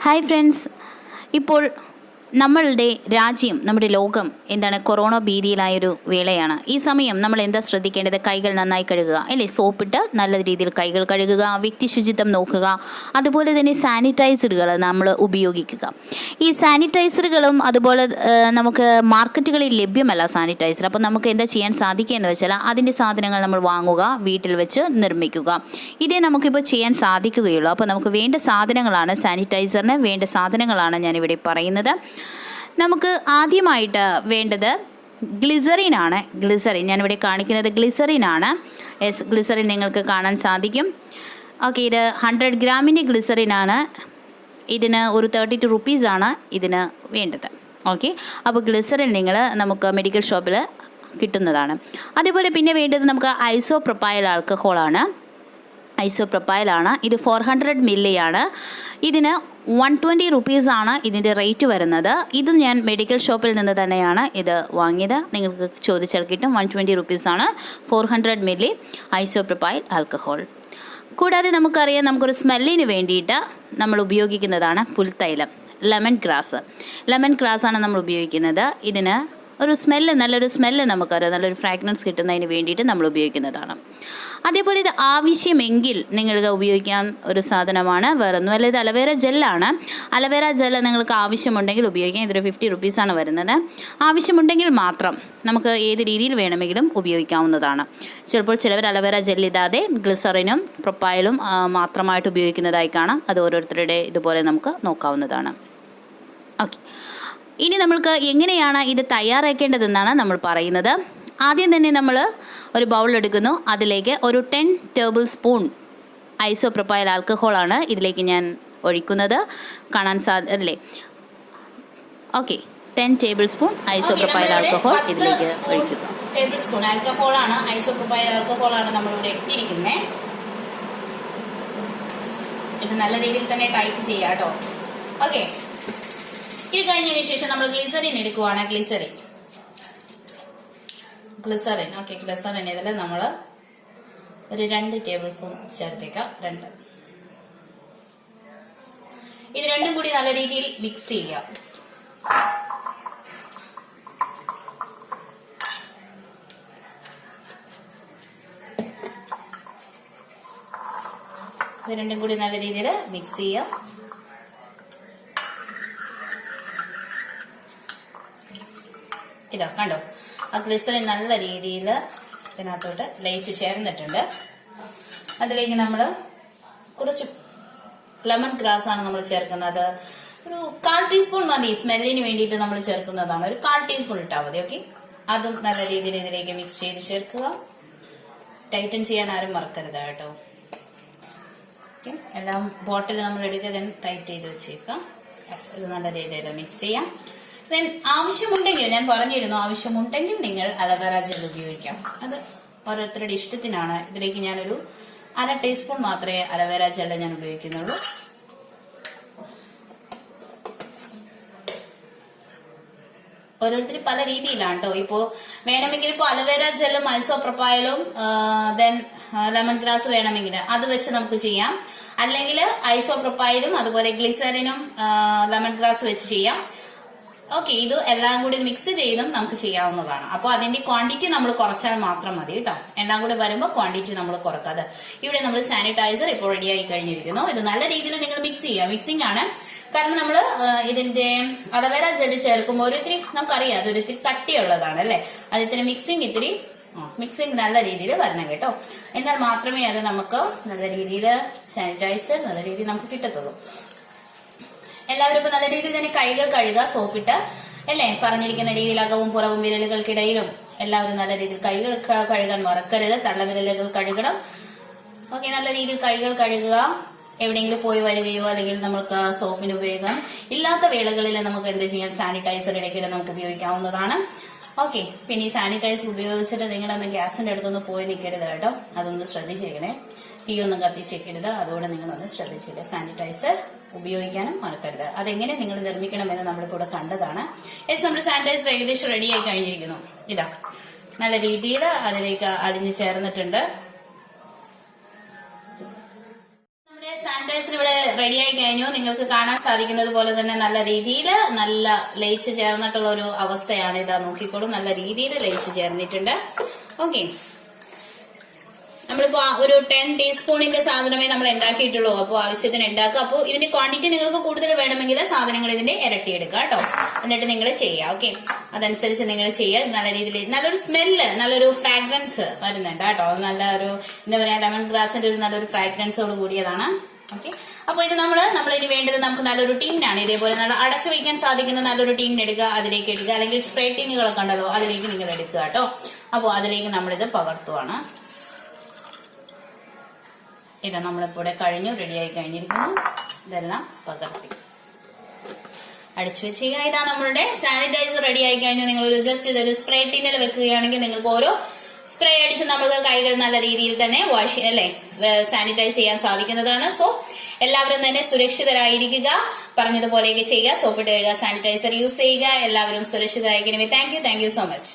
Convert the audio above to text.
Hi friends, ഇപ്പോൾ നമ്മളുടെ രാജ്യം, നമ്മുടെ ലോകം എന്താണ് കൊറോണ ഭീതിയിലായൊരു വേളയാണ്. ഈ സമയം നമ്മൾ എന്താ ശ്രദ്ധിക്കേണ്ടത്? കൈകൾ നന്നായി കഴുകുക, അല്ലേ? സോപ്പിട്ട് നല്ല രീതിയിൽ കൈകൾ കഴുകുക, വ്യക്തി ശുചിത്വം നോക്കുക, അതുപോലെ തന്നെ സാനിറ്റൈസറുകൾ നമ്മൾ ഉപയോഗിക്കുക. ഈ സാനിറ്റൈസറുകളും അതുപോലെ നമുക്ക് മാർക്കറ്റുകളിൽ ലഭ്യമല്ല സാനിറ്റൈസർ. അപ്പോൾ നമുക്ക് എന്താ ചെയ്യാൻ സാധിക്കുക എന്ന് വെച്ചാൽ അതിൻ്റെ സാധനങ്ങൾ നമ്മൾ വാങ്ങുക, വീട്ടിൽ വെച്ച് നിർമ്മിക്കുക. ഇതേ നമുക്കിപ്പോൾ ചെയ്യാൻ സാധിക്കുകയുള്ളൂ. അപ്പോൾ നമുക്ക് വേണ്ട സാധനങ്ങളാണ്, സാനിറ്റൈസറിന് വേണ്ട സാധനങ്ങളാണ് ഞാനിവിടെ പറയുന്നത്. നമുക്ക് ആദ്യമായിട്ട് വേണ്ടത് ഗ്ലിസറിനാണ്. ഞാനിവിടെ കാണിക്കുന്നത് ഗ്ലിസറിനാണ്. ഗ്ലിസറിൻ നിങ്ങൾക്ക് കാണാൻ സാധിക്കും. ഓക്കെ, ഇത് 100 ഗ്രാമിൻ്റെ ഗ്ലിസറിനാണ്. ഇതിന് ഒരു 32 റുപ്പീസാണ് ഇതിന് വേണ്ടത്. ഓക്കെ, അപ്പോൾ ഗ്ലിസറിൻ നമുക്ക് മെഡിക്കൽ ഷോപ്പിൽ കിട്ടുന്നതാണ്. അതേപോലെ പിന്നെ വേണ്ടത് നമുക്ക് ഐസോപ്രൊപ്പൈൽ ആൽക്കഹോളാണ്. ഇത് 400 മില്ലിയാണ്. ഇതിന് 120 റുപ്പീസാണ് ഇതിൻ്റെ റേറ്റ് വരുന്നത്. ഇത് ഞാൻ മെഡിക്കൽ ഷോപ്പിൽ നിന്ന് തന്നെയാണ് ഇത് വാങ്ങിയത്. നിങ്ങൾക്ക് ചോദിച്ചാൽ കിട്ടും. 120 റുപ്പീസാണ് 400 മില്ലി ഐസോപ്രൊപ്പൈൽ ആൽക്കഹോൾ. കൂടാതെ നമുക്കറിയാം, നമുക്കൊരു സ്മെല്ലിന് വേണ്ടിയിട്ട് നമ്മൾ ഉപയോഗിക്കുന്നതാണ് പുൽത്തൈലം, ലെമൺ ഗ്രാസാണ് നമ്മൾ ഉപയോഗിക്കുന്നത്. ഇതിന് ഒരു സ്മെല്ല്, നല്ലൊരു സ്മെല്ല് നമുക്കറിയാം, നല്ലൊരു ഫ്രാഗ്രൻസ് കിട്ടുന്നതിന് വേണ്ടിയിട്ട് നമ്മൾ ഉപയോഗിക്കുന്നതാണ്. അതേപോലെ ഇത് ആവശ്യമെങ്കിൽ നിങ്ങൾക്ക് ഉപയോഗിക്കാൻ ഒരു സാധനമാണ്, വേറൊന്നുമല്ല, ഇത് അലവേര ജെല്ലാണ്. അലവേര ജെല്ല് നിങ്ങൾക്ക് ആവശ്യമുണ്ടെങ്കിൽ ഉപയോഗിക്കാം. ഇതൊരു 50 റുപ്പീസാണ് വരുന്നത്. ആവശ്യമുണ്ടെങ്കിൽ മാത്രം നമുക്ക് ഏത് രീതിയിൽ വേണമെങ്കിലും ഉപയോഗിക്കാവുന്നതാണ്. ചിലപ്പോൾ ചിലവർ അലവേര ജെല്ലിടാതെ ഗ്ലിസറിനും പ്രൊപ്പൈലും മാത്രമായിട്ട് ഉപയോഗിക്കുന്നതായി കാണാം. അത് ഓരോരുത്തരുടെ ഇതുപോലെ നമുക്ക് നോക്കാവുന്നതാണ്. ഓക്കെ, ഇനി നമ്മൾക്ക് എങ്ങനെയാണ് ഇത് തയ്യാറാക്കേണ്ടതെന്നാണ് നമ്മൾ പറയുന്നത്. ആദ്യം തന്നെ നമ്മൾ ഒരു ബൗൾ എടുക്കുന്നു. അതിലേക്ക് ഒരു 10 ടേബിൾ സ്പൂൺ ഐസോപ്രൊപ്പൈൽ ആൽക്കഹോളാണ് ഇതിലേക്ക് ഞാൻ ഒഴിക്കുന്നത്. കാണാൻ സാധില്ലേ? Okay, 10 tablespoon isopropyl alcohol ഇതിലേക്ക് ഒഴിക്കുക. ടേബിൾ സ്പൂൺ ആൽക്കഹോളാണ്, ഐസോപ്രൊപ്പൈൽ ആൽക്കഹോളാണ് നമ്മളിവിടെ എടുത്തിരിക്കുന്നത്. ഇത് നല്ല രീതിയിൽ തന്നെ ടൈറ്റ് ചെയ്യാം കേട്ടോ. ഓക്കെ, ഇത് കഴിഞ്ഞതിന് ശേഷം നമ്മൾ ഗ്ലിസറിൻ എടുക്കുവാണ്. ഗ്ലിസറിൻ ഓക്കെ, ഗ്ലിസറിൻ ഇതിൽ നമ്മൾ ഒരു 2 ടേബിൾ സ്പൂൺ ചേർത്തേക്കാം. 2. ഇത് രണ്ടും കൂടി നല്ല രീതിയിൽ മിക്സ് ചെയ്യാം. ഇത് രണ്ടും കൂടി നല്ല രീതിയിൽ മിക്സ് ചെയ്യാം. ഇതാ കണ്ടോ, ആ ഗ്ലിസറിൻ നല്ല രീതിയിൽ ഇതിനകത്തോട്ട് ലയിച്ച് ചേർന്നിട്ടുണ്ട്. അതിലേക്ക് നമ്മൾ കുറച്ച് ലെമൺ ഗ്രാസ് ആണ് നമ്മൾ ചേർക്കുന്നത്. ഒരു 1/4 ടീസ്പൂൺ മതി, സ്മെല്ലിന് വേണ്ടിയിട്ട് നമ്മൾ ചേർക്കുന്നതാണ്. ഒരു 1/4 ടീസ്പൂൺ ഇട്ടാൽ മതി. ഓക്കെ, അതും നല്ല രീതിയിൽ ഇതിലേക്ക് മിക്സ് ചെയ്ത് ചേർക്കുക. ടൈറ്റൻ ചെയ്യാൻ ആരും മറക്കരുത് കേട്ടോ. ഓക്കെ, എല്ലാം ബോട്ടിൽ നമ്മൾ എടുക്കുക, ടൈറ്റ് ചെയ്ത് വെച്ചേക്കാം. ഇത് നല്ല രീതിയിൽ മിക്സ് ചെയ്യാം. ആവശ്യമുണ്ടെങ്കിൽ, ഞാൻ പറഞ്ഞിരുന്നു, ആവശ്യമുണ്ടെങ്കിൽ നിങ്ങൾ അലവേര ജെൽ ഉപയോഗിക്കാം. അത് ഓരോരുത്തരുടെ ഇഷ്ടത്തിനാണ്. ഇതിലേക്ക് ഞാനൊരു 1/2 ടീസ്പൂൺ മാത്രമേ അലവേര ജെൽ ഞാൻ ഉപയോഗിക്കുന്നുള്ളൂ. ഓരോരുത്തർ പല രീതിയിലാണ് കേട്ടോ. ഇപ്പോ വേണമെങ്കിൽ ഇപ്പൊ അലവേര ജെല്ലും ഐസോപ്രൊപ്പൈലും ദെൻ ലെമൺ ഗ്രാസ് വേണമെങ്കിൽ അത് വെച്ച് നമുക്ക് ചെയ്യാം. അല്ലെങ്കിൽ ഐസോപ്രൊപ്പൈലും അതുപോലെ ഗ്ലിസറിനും ലെമൺ ഗ്രാസ് വെച്ച് ചെയ്യാം. ഓക്കെ, ഇത് എല്ലാം കൂടി മിക്സ് ചെയ്തും നമുക്ക് ചെയ്യാവുന്നതാണ്. അപ്പോൾ അതിന്റെ ക്വാണ്ടിറ്റി നമ്മൾ കുറച്ചാൽ മാത്രം മതി കേട്ടോ. എല്ലാം കൂടി വരുമ്പോൾ ക്വാണ്ടിറ്റി നമ്മൾ കുറക്കാതെ. ഇവിടെ നമ്മൾ സാനിറ്റൈസർ ഇപ്പോൾ റെഡി ആയി കഴിഞ്ഞിരിക്കുന്നു. ഇത് നല്ല രീതിയിൽ നിങ്ങൾ മിക്സ് ചെയ്യുക. മിക്സിംഗ് ആണ്, കാരണം നമ്മൾ ഇതിന്റെ അലവേര ജെല്ല് ചേർക്കുമ്പോൾ ഒരിത്തിരി നമുക്കറിയാം അതൊരിത്തിരി കട്ടിയുള്ളതാണ് അല്ലേ. അത് ഇത്തിരി മിക്സിംഗ് നല്ല രീതിയിൽ വരണം കേട്ടോ. എന്നാൽ മാത്രമേ അത് നമുക്ക് നല്ല രീതിയിൽ സാനിറ്റൈസർ നല്ല രീതിയിൽ നമുക്ക് കിട്ടത്തുള്ളൂ. എല്ലാവരും ഇപ്പൊ നല്ല രീതിയിൽ തന്നെ കൈകൾ കഴുകുക, സോപ്പിട്ട് അല്ലേ. പറഞ്ഞിരിക്കുന്ന രീതിയിൽ അകവും പുറവും വിരലുകൾക്കിടയിലും എല്ലാവരും നല്ല രീതിയിൽ കൈകൾ കഴുകാൻ മറക്കരുത്. തള്ളവിരലുകൾ കഴുകണം. ഓക്കെ, നല്ല രീതിയിൽ കൈകൾ കഴുകുക. എവിടെയെങ്കിലും പോയി വരികയോ അല്ലെങ്കിൽ നമുക്ക് സോപ്പിന് ഉപയോഗം ഇല്ലാത്ത വേളകളിൽ നമുക്ക് എന്ത് ചെയ്യാം, സാനിറ്റൈസർ ഇടയ്ക്കിടെ നമുക്ക് ഉപയോഗിക്കാവുന്നതാണ്. ഓക്കെ, പിന്നെ ഈ സാനിറ്റൈസർ ഉപയോഗിച്ചിട്ട് നിങ്ങളൊന്ന് ഗ്യാസിന്റെ അടുത്തൊന്ന് പോയി നിൽക്കരുത് കേട്ടോ. അതൊന്ന് ശ്രദ്ധിച്ചേക്കണേ. തീ ഒന്നും കത്തിച്ചേക്കരുത്. അതുകൊണ്ട് നിങ്ങളൊന്ന് ശ്രദ്ധിച്ചില്ല. സാനിറ്റൈസർ ഉപയോഗിക്കാനും മറക്കരുത്. അതെങ്ങനെ നിങ്ങൾ നിർമ്മിക്കണമെന്ന് നമ്മളിപ്പോൾ കണ്ടതാണ്. നമ്മുടെ സാനിറ്റൈസർ ഏകദേശം റെഡി ആയി കഴിഞ്ഞിരിക്കുന്നു. ഇതാ നല്ല രീതിയിൽ അതിലേക്ക് അലിഞ്ഞു ചേർന്നിട്ടുണ്ട്. മെഡിസിൻ ഇവിടെ റെഡിയായി കഴിഞ്ഞു. നിങ്ങൾക്ക് കാണാൻ സാധിക്കുന്നത് പോലെ തന്നെ നല്ല രീതിയിൽ നല്ല ലയിച്ച് ചേർന്നിട്ടുള്ള ഒരു അവസ്ഥയാണ്. ഇതാ നോക്കിക്കോളൂ, നല്ല രീതിയിൽ ലയിച്ച് ചേർന്നിട്ടുണ്ട്. ഓക്കെ, നമ്മളിപ്പോ ഒരു 10 ടീസ്പൂണിന്റെ സാധനമേ നമ്മൾ ഉണ്ടാക്കിയിട്ടുള്ളൂ. അപ്പോൾ ആവശ്യത്തിന് ഉണ്ടാക്കുക. അപ്പോൾ ഇതിന്റെ ക്വാണ്ടിറ്റി നിങ്ങൾക്ക് കൂടുതൽ വേണമെങ്കിൽ സാധനങ്ങൾ ഇതിന്റെ ഇരട്ടി എടുക്കുക കേട്ടോ. എന്നിട്ട് നിങ്ങൾ ചെയ്യുക. ഓക്കെ, അതനുസരിച്ച് നിങ്ങൾ ചെയ്യുക. നല്ല രീതിയിൽ നല്ലൊരു സ്മെല്ല്, നല്ലൊരു ഫ്രാഗ്രൻസ് വരുന്നുണ്ട് കേട്ടോ. നല്ല ഒരു എന്താ പറയാ, ലെമൺ ഗ്രാസിന്റെ ഒരു നല്ലൊരു ഫ്രാഗ്രൻസോട് കൂടിയതാണ്. ഓക്കെ, അപ്പൊ ഇത് നമ്മളിനി വേണ്ടത് നമുക്ക് നല്ലൊരു ടീനാണ്. ഇതേപോലെ നല്ല അടച്ചു വയ്ക്കാൻ സാധിക്കുന്ന നല്ലൊരു ടീൻ എടുക്കുക, അതിലേക്ക് എടുക്കുക. അല്ലെങ്കിൽ സ്പ്രേ ടീനുകളൊക്കെ ഉണ്ടല്ലോ, അതിലേക്ക് നിങ്ങൾ എടുക്കുക കേട്ടോ. അപ്പോൾ അതിലേക്ക് നമ്മളിത് പകർത്തുവാണ്. ഇത് നമ്മളിപ്പോൾ ഇവിടെ കഴിഞ്ഞു, റെഡിയായി കഴിഞ്ഞിരിക്കുന്നു. ഇതെല്ലാം പകർത്തി അടിച്ചു വെച്ചുക. ഇതാ നമ്മളുടെ സാനിറ്റൈസർ റെഡി ആയി കഴിഞ്ഞു. നിങ്ങൾ ജസ്റ്റ് ഇതൊരു സ്പ്രേ ടീനിൽ വെക്കുകയാണെങ്കിൽ നിങ്ങൾക്ക് ഓരോ സ്പ്രേ അടിച്ച് നമുക്ക് കൈകൾ നല്ല രീതിയിൽ തന്നെ വാഷ് സാനിറ്റൈസ് ചെയ്യാൻ സാധിക്കുന്നതാണ്. സോ എല്ലാവരും തന്നെ സുരക്ഷിതരായിരിക്കുക. പറഞ്ഞതുപോലെയൊക്കെ ചെയ്യുക. സോപ്പിട്ട് കഴുകുക, സാനിറ്റൈസർ യൂസ് ചെയ്യുക. എല്ലാവരും സുരക്ഷിതരായിരിക്കണമേ. Thank you so much.